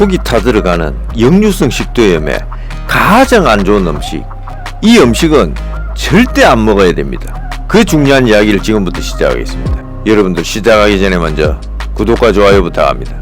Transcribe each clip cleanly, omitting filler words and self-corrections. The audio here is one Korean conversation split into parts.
속이 타들어가는 역류성 식도염에 가장 안 좋은 음식, 이 음식은 절대 안 먹어야 됩니다. 그 중요한 이야기를 지금부터 시작하겠습니다. 여러분들 시작하기 전에 먼저 구독과 좋아요 부탁합니다.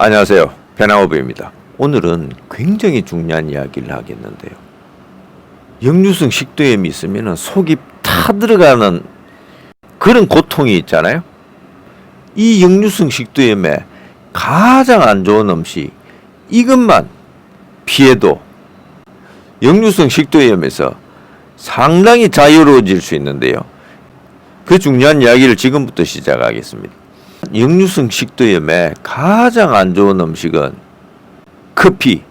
안녕하세요, 배나오브입니다. 오늘은 굉장히 중요한 이야기를 하겠는데요, 역류성 식도염이 있으면 속이 타들어가는 그런 고통이 있잖아요. 이 역류성 식도염에 가장 안 좋은 음식, 이것만 피해도 역류성 식도염에서 상당히 자유로워질 수 있는데요, 그 중요한 이야기를 지금부터 시작하겠습니다. 역류성 식도염에 가장 안 좋은 음식은 커피,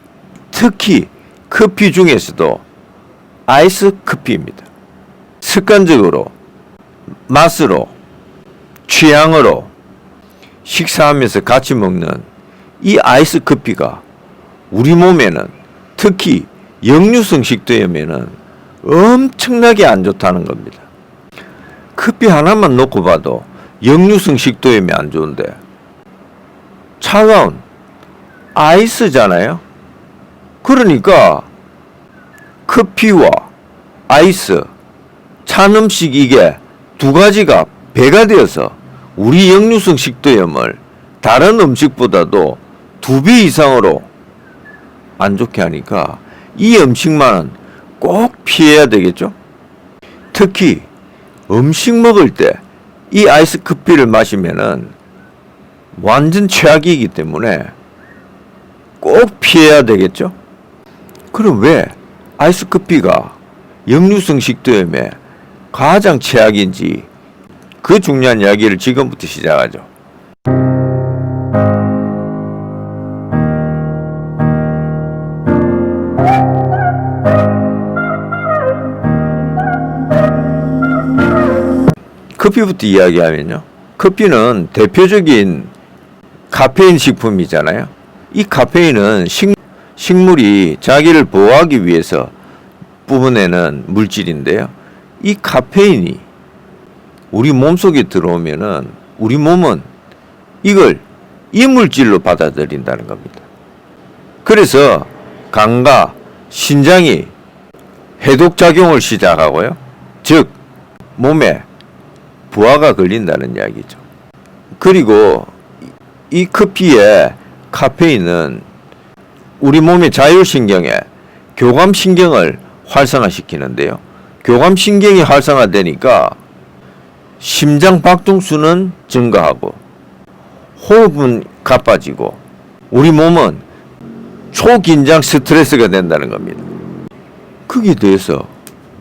특히 커피 중에서도 아이스 커피입니다. 습관적으로, 맛으로, 취향으로 식사하면서 같이 먹는 이 아이스 커피가 우리 몸에는, 특히 역류성 식도염에는 엄청나게 안 좋다는 겁니다. 커피 하나만 놓고 봐도 역류성 식도염이 안 좋은데, 차가운 아이스잖아요. 그러니까 커피와 아이스, 찬 음식, 이게 두 가지가 배가 되어서 우리 역류성 식도염을 다른 음식보다도 2배 이상으로 안 좋게 하니까 이 음식만은 꼭 피해야 되겠죠. 특히 음식 먹을 때 이 아이스 커피를 마시면은 완전 최악이기 때문에 꼭 피해야 되겠죠. 그럼 왜 아이스 커피가 역류성 식도염에 가장 최악인지, 그 중요한 이야기를 지금부터 시작하죠. 커피부터 이야기하면요, 커피는 대표적인 카페인 식품이잖아요. 이 카페인은 식물이 자기를 보호하기 위해서 뿜어내는 물질인데요, 이 카페인이 우리 몸속에 들어오면은 우리 몸은 이걸 이물질로 받아들인다는 겁니다. 그래서 간과 신장이 해독작용을 시작하고요, 즉 몸에 부하가 걸린다는 이야기죠. 그리고 이 커피의 카페인은 우리 몸의 자율신경에 교감신경을 활성화시키는데요, 교감신경이 활성화되니까 심장 박동수는 증가하고 호흡은 가빠지고 우리 몸은 초긴장 스트레스가 된다는 겁니다. 거기에 대해서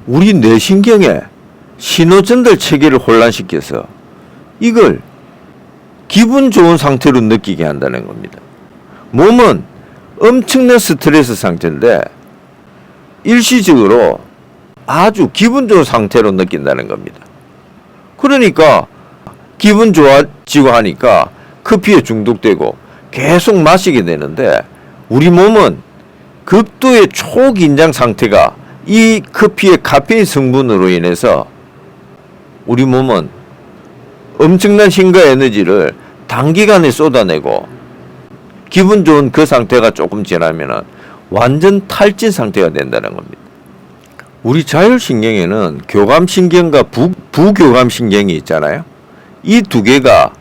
우리 뇌신경에 신호전달 체계를 혼란시켜서 이걸 기분 좋은 상태로 느끼게 한다는 겁니다. 몸은 엄청난 스트레스 상태인데 일시적으로 아주 기분 좋은 상태로 느낀다는 겁니다. 그러니까 기분 좋아지고 하니까 커피에 중독되고 계속 마시게 되는데, 우리 몸은 극도의 초긴장 상태가 이 커피의 카페인 성분으로 인해서 우리 몸은 엄청난 힘과 에너지를 단기간에 쏟아내고 기분 좋은 그 상태가 조금 지나면 완전 탈진 상태가 된다는 겁니다. 우리 자율신경에는 교감신경과 부교감신경이 있잖아요. 이 두 개가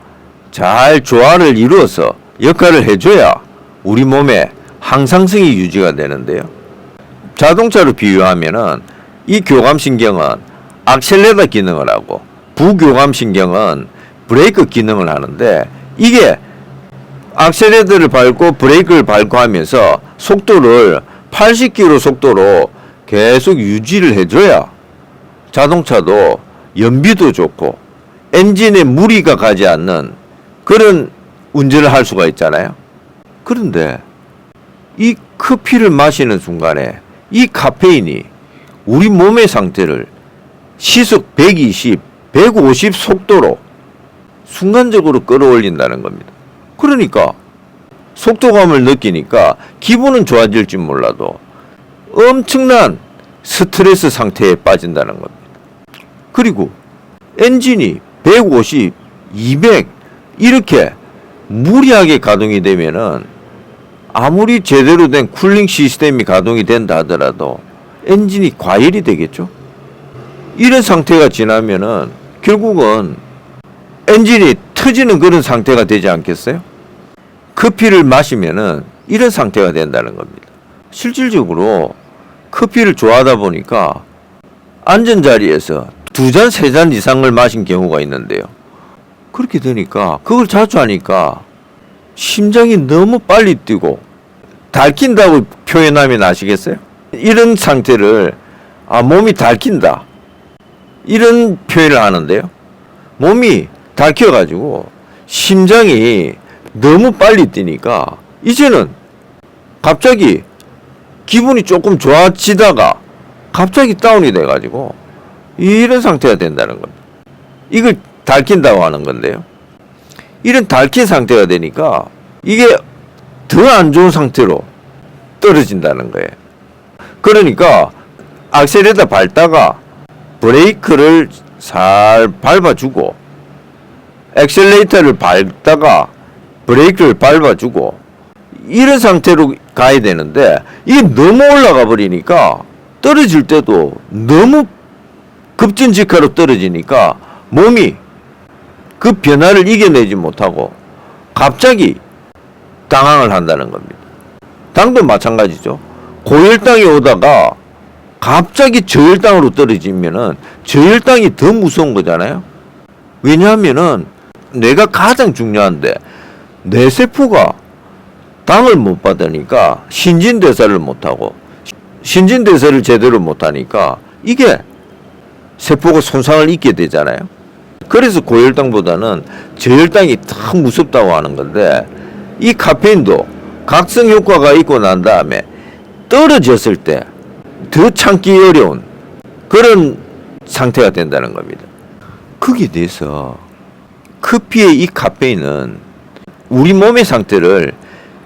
잘 조화를 이루어서 역할을 해줘야 우리 몸의 항상성이 유지가 되는데요, 자동차로 비유하면은 이 교감신경은 악셀레러 기능을 하고 부교감신경은 브레이크 기능을 하는데, 이게 악셀레러를 밟고 브레이크를 밟고 하면서 속도를 80km 속도로 계속 유지를 해줘야 자동차도 연비도 좋고 엔진에 무리가 가지 않는 그런 운전을 할 수가 있잖아요. 그런데 이 커피를 마시는 순간에 이 카페인이 우리 몸의 상태를 시속 120, 150 속도로 순간적으로 끌어올린다는 겁니다. 그러니까 속도감을 느끼니까 기분은 좋아질지 몰라도 엄청난 스트레스 상태에 빠진다는 겁니다. 그리고 엔진이 150, 200 이렇게 무리하게 가동이 되면은 아무리 제대로 된 쿨링 시스템이 가동이 된다 하더라도 엔진이 과열이 되겠죠. 이런 상태가 지나면은 결국은 엔진이 터지는 그런 상태가 되지 않겠어요? 커피를 마시면은 이런 상태가 된다는 겁니다. 실질적으로 커피를 좋아하다 보니까 앉은 자리에서 2잔, 3잔 이상을 마신 경우가 있는데요. 그렇게 되니까 그걸 자주 하니까 심장이 너무 빨리 뛰고 달킨다고 표현하면 아시겠어요? 이런 상태를 몸이 달킨다 이런 표현을 하는데요. 몸이 달켜가지고 심장이 너무 빨리 뛰니까 이제는 갑자기 기분이 조금 좋아지다가 갑자기 다운이 돼가지고 이런 상태가 된다는 겁니다. 이걸 달킨다고 하는 건데요. 이런 달킨 상태가 되니까 이게 더 안 좋은 상태로 떨어진다는 거예요. 그러니까 악셀에다 밟다가 브레이크를 살 밟아주고 엑셀레이터를 밟다가 브레이크를 밟아주고 이런 상태로 가야 되는데 이게 너무 올라가 버리니까 떨어질 때도 너무 급진직하로 떨어지니까 몸이 그 변화를 이겨내지 못하고 갑자기 당황을 한다는 겁니다. 당도 마찬가지죠. 고혈당이 오다가 갑자기 저혈당으로 떨어지면은 저혈당이 더 무서운 거잖아요. 왜냐하면은 뇌가 가장 중요한데 뇌세포가 당을 못 받으니까 신진대사를 못하고 신진대사를 제대로 못하니까 이게 세포가 손상을 입게 되잖아요. 그래서 고혈당보다는 저혈당이 더 무섭다고 하는 건데 이 카페인도 각성 효과가 있고 난 다음에 떨어졌을 때 더 참기 어려운 그런 상태가 된다는 겁니다. 거기에 대해서 커피의 이 카페인은 우리 몸의 상태를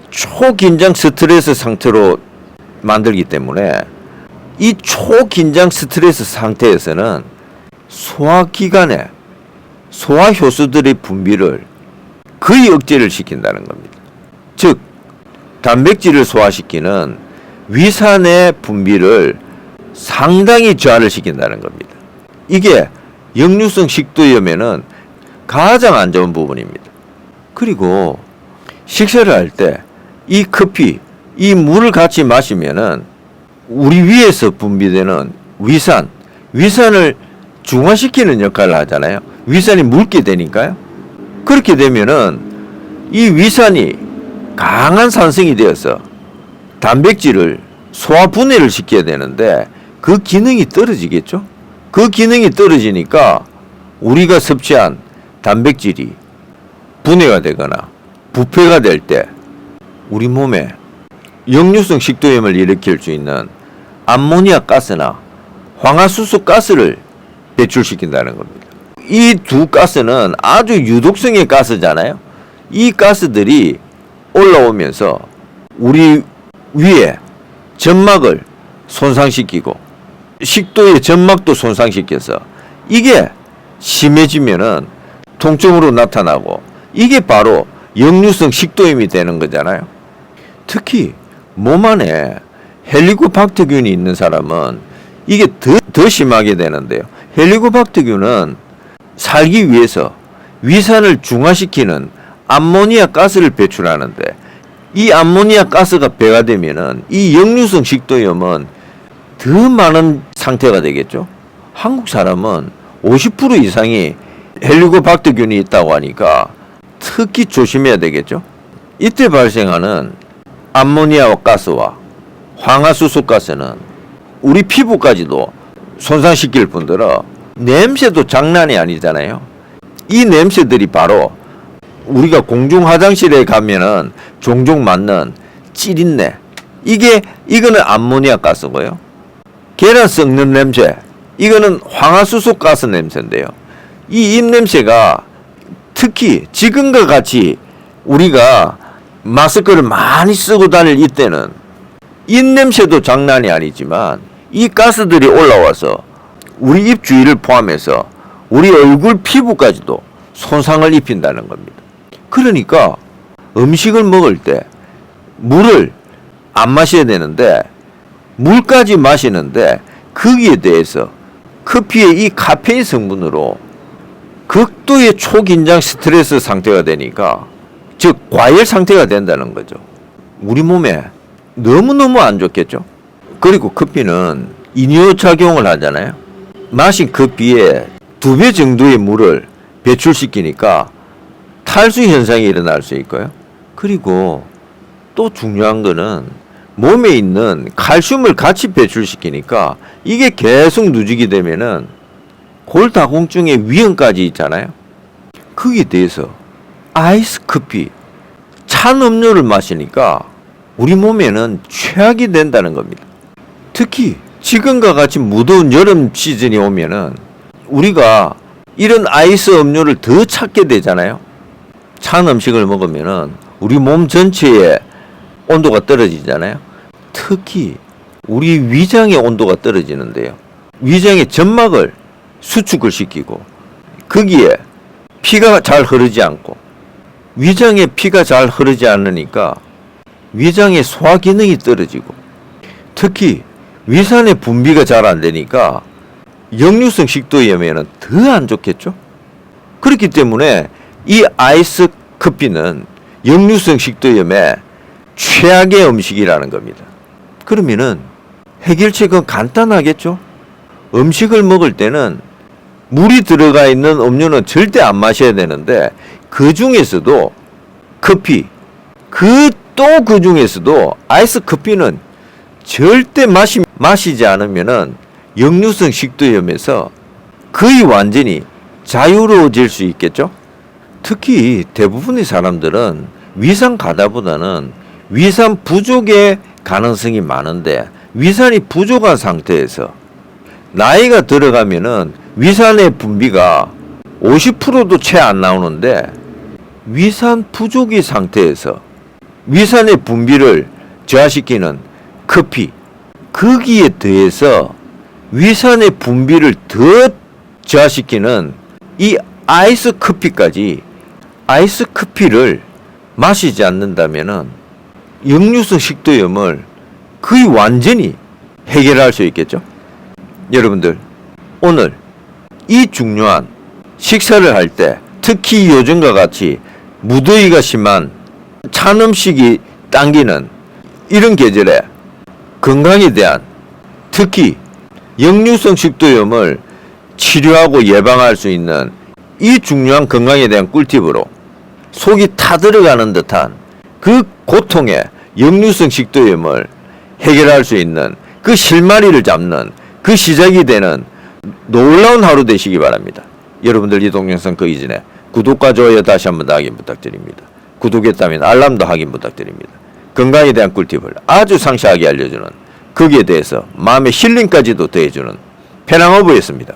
초긴장 스트레스 상태로 만들기 때문에 이 초긴장 스트레스 상태에서는 소화기관에 소화효소들의 분비를 거의 억제를 시킨다는 겁니다. 즉 단백질을 소화시키는 위산의 분비를 상당히 저하를 시킨다는 겁니다. 이게 역류성 식도염에는 가장 안 좋은 부분입니다. 그리고 식사를 할 때 이 커피, 이 물을 같이 마시면은 우리 위에서 분비되는 위산을 중화시키는 역할을 하잖아요. 위산이 묽게 되니까요. 그렇게 되면은 이 위산이 강한 산성이 되어서 단백질을 소화 분해를 시켜야 되는데 그 기능이 떨어지겠죠. 그 기능이 떨어지니까 우리가 섭취한 단백질이 분해가 되거나 부패가 될 때 우리 몸에 역류성 식도염을 일으킬 수 있는 암모니아 가스나 황화수소 가스를 배출시킨다는 겁니다. 이 두 가스는 아주 유독성의 가스잖아요. 이 가스들이 올라오면서 우리 위에 점막을 손상시키고 식도의 점막도 손상시켜서 이게 심해지면은 통증으로 나타나고 이게 바로 역류성 식도염이 되는 거잖아요. 특히 몸 안에 헬리코박터균이 있는 사람은 이게 더 심하게 되는데요. 헬리코박터균은 살기 위해서 위산을 중화시키는 암모니아 가스를 배출하는데 이 암모니아 가스가 배가 되면은 이 역류성 식도염은 더 많은 상태가 되겠죠. 한국 사람은 50% 이상이 헬리코박터균이 있다고 하니까 특히 조심해야 되겠죠. 이때 발생하는 암모니아 가스와 황화수소 가스는 우리 피부까지도 손상시킬 뿐더러 냄새도 장난이 아니잖아요. 이 냄새들이 바로 우리가 공중 화장실에 가면은 종종 맡는 찌린내. 이거는 암모니아 가스고요. 계란 썩는 냄새. 이거는 황화수소 가스 냄새인데요. 이 입냄새가 특히 지금과 같이 우리가 마스크를 많이 쓰고 다닐 이때는 입냄새도 장난이 아니지만 이 가스들이 올라와서 우리 입 주위를 포함해서 우리 얼굴 피부까지도 손상을 입힌다는 겁니다. 그러니까 음식을 먹을 때 물을 안 마셔야 되는데 물까지 마시는데 거기에 대해서 커피의 이 카페인 성분으로 극도의 초긴장 스트레스 상태가 되니까, 즉 과열 상태가 된다는 거죠. 우리 몸에 너무너무 안 좋겠죠. 그리고 커피는 이뇨작용을 하잖아요. 마신 커피에 2배 정도의 물을 배출시키니까 탈수 현상이 일어날 수 있고요. 그리고 또 중요한 거는 몸에 있는 칼슘을 같이 배출시키니까 이게 계속 누적이 되면은 골다공증의 위험까지 있잖아요. 거기에 대해서 아이스 커피, 찬 음료를 마시니까 우리 몸에는 최악이 된다는 겁니다. 특히 지금과 같이 무더운 여름 시즌이 오면은 우리가 이런 아이스 음료를 더 찾게 되잖아요. 찬 음식을 먹으면은 우리 몸 전체의 온도가 떨어지잖아요. 특히 우리 위장의 온도가 떨어지는데요. 위장의 점막을 수축을 시키고 거기에 피가 잘 흐르지 않고, 위장에 피가 잘 흐르지 않으니까 위장의 소화 기능이 떨어지고, 특히 위산의 분비가 잘 안 되니까 역류성 식도염에는 더 안 좋겠죠. 그렇기 때문에 이 아이스 커피는 역류성 식도염에 최악의 음식이라는 겁니다. 그러면은 해결책은 간단하겠죠. 음식을 먹을 때는 물이 들어가 있는 음료는 절대 안 마셔야 되는데, 그 중에서도 커피, 그 중에서도 아이스 커피는 절대 마시지 않으면은 역류성 식도염에서 거의 완전히 자유로워질 수 있겠죠. 특히 대부분의 사람들은 위산 가다보다는 위산 부족의 가능성이 많은데, 위산이 부족한 상태에서 나이가 들어가면은 위산의 분비가 50%도 채 안 나오는데, 위산 부족의 상태에서 위산의 분비를 저하시키는 커피, 거기에 더해서 위산의 분비를 더 저하시키는 이 아이스 커피까지, 아이스 커피를 마시지 않는다면은 역류성 식도염을 거의 완전히 해결할 수 있겠죠. 여러분들, 오늘 이 중요한 식사를 할 때, 특히 요즘과 같이 무더위가 심한 찬 음식이 당기는 이런 계절에 건강에 대한, 특히 역류성 식도염을 치료하고 예방할 수 있는 이 중요한 건강에 대한 꿀팁으로 속이 타들어가는 듯한 그 고통의 역류성 식도염을 해결할 수 있는 그 실마리를 잡는 그 시작이 되는 놀라운 하루 되시기 바랍니다. 여러분들 이 동영상 끄기 전에 구독과 좋아요 다시 한번 더 확인 부탁드립니다. 구독했다면 알람도 확인 부탁드립니다. 건강에 대한 꿀팁을 아주 상세하게 알려주는, 거기에 대해서 마음의 힐링까지도 더해주는 페낭어부였습니다.